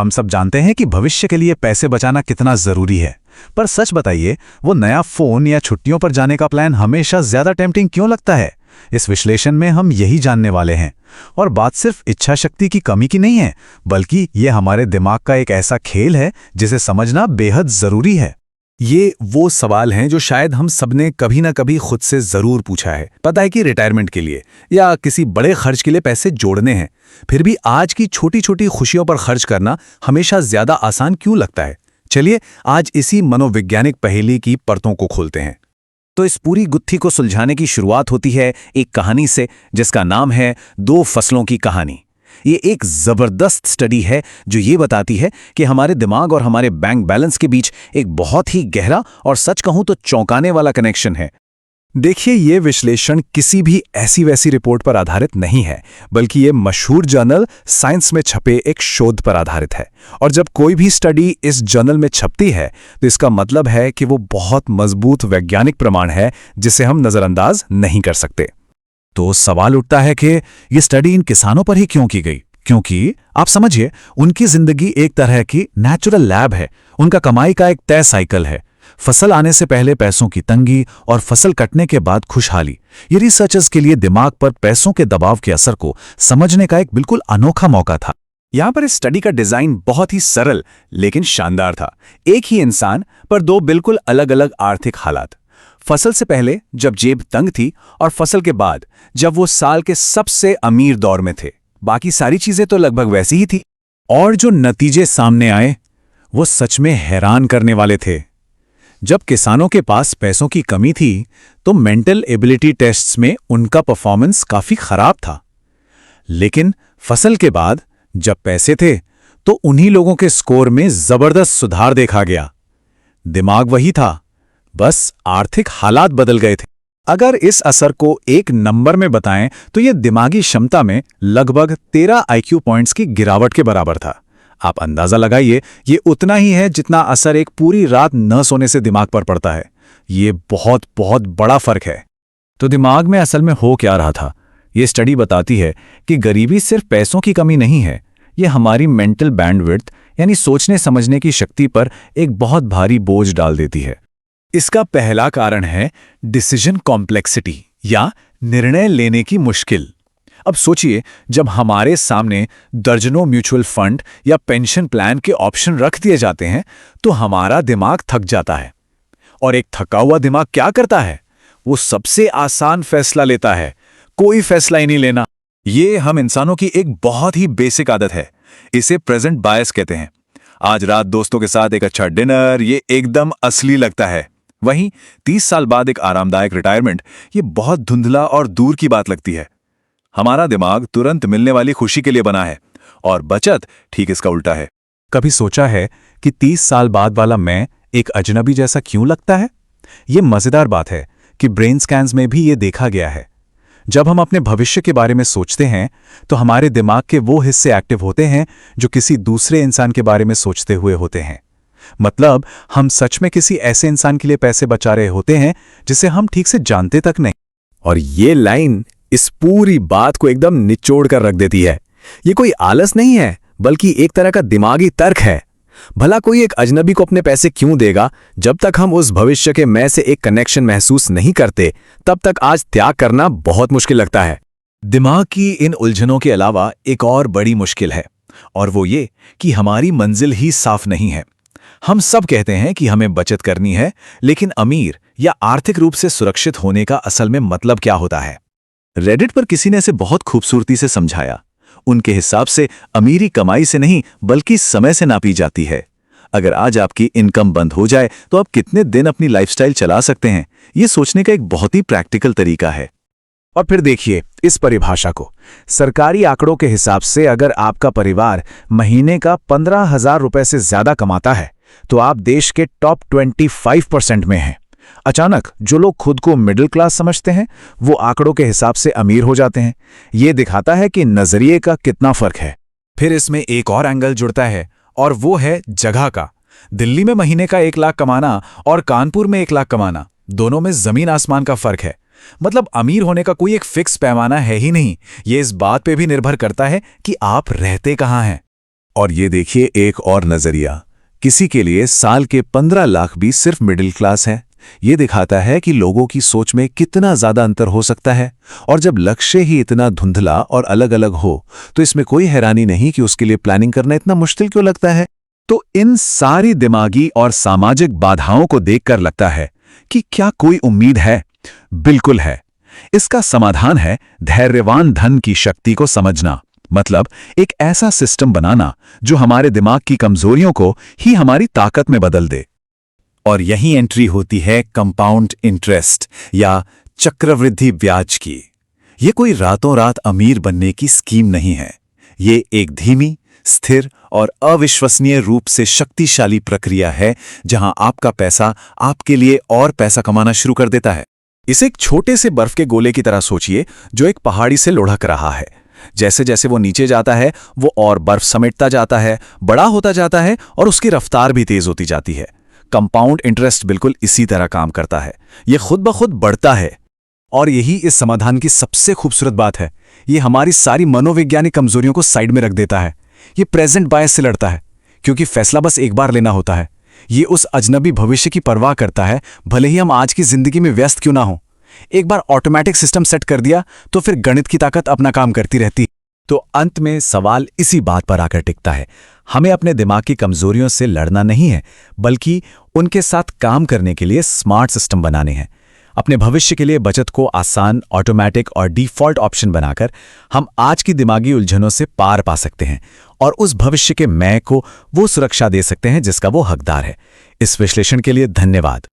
हम सब जानते हैं कि भविष्य के लिए पैसे बचाना कितना जरूरी है, पर सच बताइए, वो नया फोन या छुट्टियों पर जाने का प्लान हमेशा ज्यादा टेम्पटिंग क्यों लगता है? इस विश्लेषण में हम यही जानने वाले हैं। और बात सिर्फ इच्छा शक्ति की कमी की नहीं है, बल्कि ये हमारे दिमाग का एक ऐसा खेल है जिसे समझना बेहद जरूरी है। ये वो सवाल हैं जो शायद हम सबने कभी ना कभी खुद से जरूर पूछा है। पता है कि रिटायरमेंट के लिए या किसी बड़े खर्च के लिए पैसे जोड़ने हैं, फिर भी आज की छोटी छोटी खुशियों पर खर्च करना हमेशा ज्यादा आसान क्यों लगता है? चलिए आज इसी मनोवैज्ञानिक पहेली की परतों को खोलते हैं। तो इस पूरी गुत्थी को सुलझाने की शुरुआत होती है एक कहानी से जिसका नाम है दो फसलों की कहानी। ये एक जबरदस्त स्टडी है जो ये बताती है कि हमारे दिमाग और हमारे बैंक बैलेंस के बीच एक बहुत ही गहरा और सच कहूं तो चौंकाने वाला कनेक्शन है। देखिए, ये विश्लेषण किसी भी ऐसी वैसी रिपोर्ट पर आधारित नहीं है, बल्कि ये मशहूर जर्नल साइंस में छपे एक शोध पर आधारित है। और जब कोई भी स्टडी इस जर्नल में छपती है तो इसका मतलब है कि वो बहुत मजबूत वैज्ञानिक प्रमाण है जिसे हम नजरअंदाज नहीं कर सकते। तो सवाल उठता है कि ये स्टडी इन किसानों पर ही क्यों की गई? क्योंकि आप समझिए, उनकी जिंदगी एक तरह की नेचुरल लैब है। उनका कमाई का एक तय साइकिल है। फसल आने से पहले पैसों की तंगी और फसल कटने के बाद खुशहाली। ये रिसर्चर्स के लिए दिमाग पर पैसों के दबाव के असर को समझने का एक बिल्कुल अनोखा मौका था। यहां पर इस स्टडी का डिजाइन बहुत ही सरल लेकिन शानदार था। एक ही इंसान पर दो बिल्कुल अलग अलग आर्थिक हालात। फसल से पहले जब जेब तंग थी और फसल के बाद जब वो साल के सबसे अमीर दौर में थे। बाकी सारी चीजें तो लगभग वैसी ही थी। और जो नतीजे सामने आए वो सच में हैरान करने वाले थे। जब किसानों के पास पैसों की कमी थी तो मेंटल एबिलिटी टेस्ट्स में उनका परफॉर्मेंस काफी खराब था। लेकिन फसल के बाद जब पैसे थे तो उन्हीं लोगों के स्कोर में जबरदस्त सुधार देखा गया। दिमाग वही था, बस आर्थिक हालात बदल गए थे। अगर इस असर को एक नंबर में बताएं तो यह दिमागी क्षमता में लगभग 13 आईक्यू पॉइंट्स की गिरावट के बराबर था। आप अंदाजा लगाइए, ये उतना ही है जितना असर एक पूरी रात न सोने से दिमाग पर पड़ता है। ये बहुत बहुत बड़ा फर्क है। तो दिमाग में असल में हो क्या रहा था? ये स्टडी बताती है कि गरीबी सिर्फ पैसों की कमी नहीं है, ये हमारी मेंटल बैंडविड्थ यानी सोचने समझने की शक्ति पर एक बहुत भारी बोझ डाल देती है। इसका पहला कारण है डिसीजन कॉम्प्लेक्सिटी या निर्णय लेने की मुश्किल। अब सोचिए, जब हमारे सामने दर्जनों म्यूचुअल फंड या पेंशन प्लान के ऑप्शन रख दिए जाते हैं तो हमारा दिमाग थक जाता है। और एक थका हुआ दिमाग क्या करता है? वो सबसे आसान फैसला लेता है, कोई फैसला ही नहीं लेना। ये हम इंसानों की एक बहुत ही बेसिक आदत है। इसे प्रेजेंट बायस कहते हैं। आज रात दोस्तों के साथ एक अच्छा डिनर, ये एकदम असली लगता है। वहीं 30 साल बाद एक आरामदायक रिटायरमेंट, ये बहुत धुंधला और दूर की बात लगती है। हमारा दिमाग तुरंत मिलने वाली खुशी के लिए बना है और बचत ठीक इसका उल्टा है। कभी सोचा है कि 30 साल बाद वाला मैं एक अजनबी जैसा क्यों लगता है? ये मजेदार बात है कि ब्रेन स्कैन्स में भी ये देखा गया है। जब हम अपने भविष्य के बारे में सोचते हैं तो हमारे दिमाग के वो हिस्से एक्टिव होते हैं जो किसी दूसरे इंसान के बारे में सोचते हुए होते हैं। मतलब हम सच में किसी ऐसे इंसान के लिए पैसे बचा रहे होते हैं जिसे हम ठीक से जानते तक नहीं। और ये लाइन इस पूरी बात को एकदम निचोड़ कर रख देती है। ये कोई आलस नहीं है, बल्कि एक तरह का दिमागी तर्क है। भला कोई एक अजनबी को अपने पैसे क्यों देगा? जब तक हम उस भविष्य के मैं से एक कनेक्शन महसूस नहीं करते, तब तक आज त्याग करना बहुत मुश्किल लगता है। दिमाग की इन उलझनों के अलावा एक और बड़ी मुश्किल है, और वो ये कि हमारी मंजिल ही साफ नहीं है। हम सब कहते हैं कि हमें बचत करनी है, लेकिन अमीर या आर्थिक रूप से सुरक्षित होने का असल में मतलब क्या होता है? रेडिट पर किसी ने इसे बहुत खूबसूरती से समझाया। उनके हिसाब से अमीरी कमाई से नहीं बल्कि समय से नापी जाती है। अगर आज आपकी इनकम बंद हो जाए तो आप कितने दिन अपनी लाइफस्टाइल चला सकते हैं, ये सोचने का एक बहुत ही प्रैक्टिकल तरीका है। और फिर देखिए इस परिभाषा को। सरकारी आंकड़ों के हिसाब से अगर आपका परिवार महीने का 15,000 रुपए से ज्यादा कमाता है तो आप देश के टॉप 25% में हैं। अचानक जो लोग खुद को मिडिल क्लास समझते हैं वो आंकड़ों के हिसाब से अमीर हो जाते हैं। ये दिखाता है कि नजरिए का कितना फर्क है। फिर इसमें एक और एंगल जुड़ता है और वो है जगह का। दिल्ली में महीने का 1 लाख कमाना और कानपुर में 1 लाख कमाना, दोनों में जमीन आसमान का फर्क है। मतलब अमीर होने का कोई एक फिक्स पैमाना है ही नहीं। ये इस बात पे भी निर्भर करता है कि आप रहते कहाँ हैं। और ये देखिए एक और नजरिया, किसी के लिए साल के 15 लाख भी सिर्फ मिडिल क्लास है। ये दिखाता है कि लोगों की सोच में कितना ज्यादा अंतर हो सकता है। और जब लक्ष्य ही इतना धुंधला और अलग अलग हो तो इसमें कोई हैरानी नहीं कि उसके लिए प्लानिंग करना इतना मुश्किल क्यों लगता है। तो इन सारी दिमागी और सामाजिक बाधाओं को देखकर लगता है कि क्या कोई उम्मीद है? बिल्कुल है। इसका समाधान है धैर्यवान धन की शक्ति को समझना, मतलब एक ऐसा सिस्टम बनाना जो हमारे दिमाग की कमजोरियों को ही हमारी ताकत में बदल दे। और यही एंट्री होती है कंपाउंड इंटरेस्ट या चक्रवृद्धि ब्याज की। ये कोई रातों रात अमीर बनने की स्कीम नहीं है। ये एक धीमी, स्थिर और अविश्वसनीय रूप से शक्तिशाली प्रक्रिया है जहां आपका पैसा आपके लिए और पैसा कमाना शुरू कर देता है। इसे एक छोटे से बर्फ के गोले की तरह सोचिए जो एक पहाड़ी से लुढ़क रहा है। जैसे जैसे वो नीचे जाता है वो और बर्फ समेटता जाता है, बड़ा होता जाता है और उसकी रफ्तार भी तेज होती जाती है। कंपाउंड इंटरेस्ट बिल्कुल इसी तरह काम करता है। ये खुद ब खुद बढ़ता है। और यही इस समाधान की सबसे खूबसूरत बात है। ये हमारी सारी मनोवैज्ञानिक कमजोरियों को साइड में रख देता है। ये प्रेजेंट बायस से लड़ता है, क्योंकि फैसला बस एक बार लेना होता है। ये उस अजनबी भविष्य की परवाह करता है, भले ही हम आज की जिंदगी में व्यस्त क्यों ना हो। एक बार ऑटोमेटिक सिस्टम सेट कर दिया तो फिर गणित की ताकत अपना काम करती रहती। तो अंत में सवाल इसी बात पर आकर टिकता है, हमें अपने दिमाग की कमजोरियों से लड़ना नहीं है, बल्कि उनके साथ काम करने के लिए स्मार्ट सिस्टम बनाने हैं। अपने भविष्य के लिए बचत को आसान, ऑटोमेटिक और डिफॉल्ट ऑप्शन बनाकर हम आज की दिमागी उलझनों से पार पा सकते हैं और उस भविष्य के मैं को वो सुरक्षा दे सकते हैं जिसका वो हकदार है। इस विश्लेषण के लिए धन्यवाद।